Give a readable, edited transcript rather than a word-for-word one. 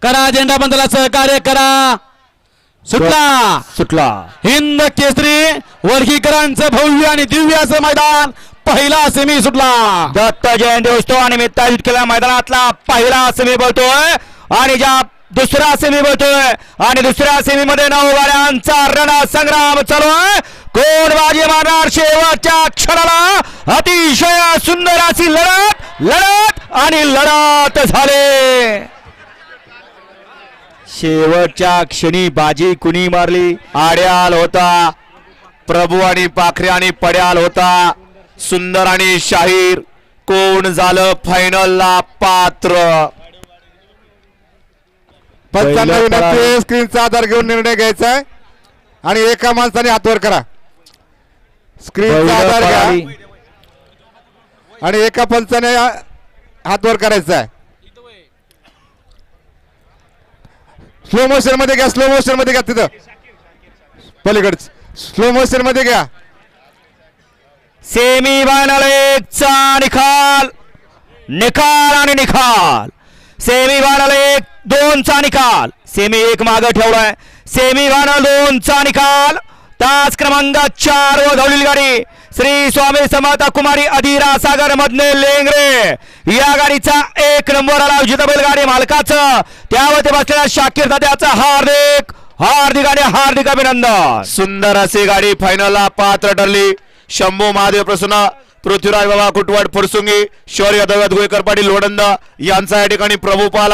करा झेंडा बंदला सहकार्य करा. सुटला सुटला हिंद केसरी वर्गीकरांचं भव्य आणि दिव्य असं मैदान पहिला सेमी सुटला. दत्त जयंती उत्सव निमित्त आयोजित केलेल्या मैदानातला पहिला सेमी बोलतोय आणि ज्या दुसरा सेमी बोलतोय आणि दुसऱ्या सेमी मध्ये 9 गाड्यांचा रणसंग्राम चालू आहे. कोण बाजी मारणार शेवटच्या क्षणाला अतिशय सुंदर अशी लढत आणि लढत झाले. शेवटच्या क्षणी बाजी कुणी मारली? आड्याल होता प्रभू आणि पाखरे आणि पड्याल होता सुंदर आणि शाहीर. कोण झालं फायनलला पात्र? पंचांना विनंती आहे स्क्रीनचा आधार घेऊन निर्णय घ्यायचा आहे आणि एका माणसाने हातवर करा. स्क्रीनचा आधार घ्या आणि एका पंचाने हातवर करायचा आहे. स्लो मोशन मध्ये घ्या, स्लो मोशन मध्ये घ्या. तिथं पलीकडच स्लो मोशन मध्ये घ्या. सेमी फायनल 1चा निकाल आणि निकाल. सेमी फायनल 1-2चा निकाल. सेमी 1 मागे ठेवलाय. सेमी फायनल 2चा निकाल. तास क्रमांक 4 व धावलेली गाडी श्री स्वामी समर्थ कुमारी अधीरा सागर मधने लेंगरे या गाडीचा 1 नंबर आला. जिथं गाडी मालकाचं त्यावरती बसलेल्या शाकीर दादाचं हार्दिक अभिनंदन. सुंदर अशी गाडी फायनलला पात्र ठरली. शंभू महादेव प्रसन्न, पृथ्वीराज बाबा कुटवाड फुरसुंगी, शौर्य यादव गोयकर पाटील लोडंद यांचा या ठिकाणी प्रभू पाला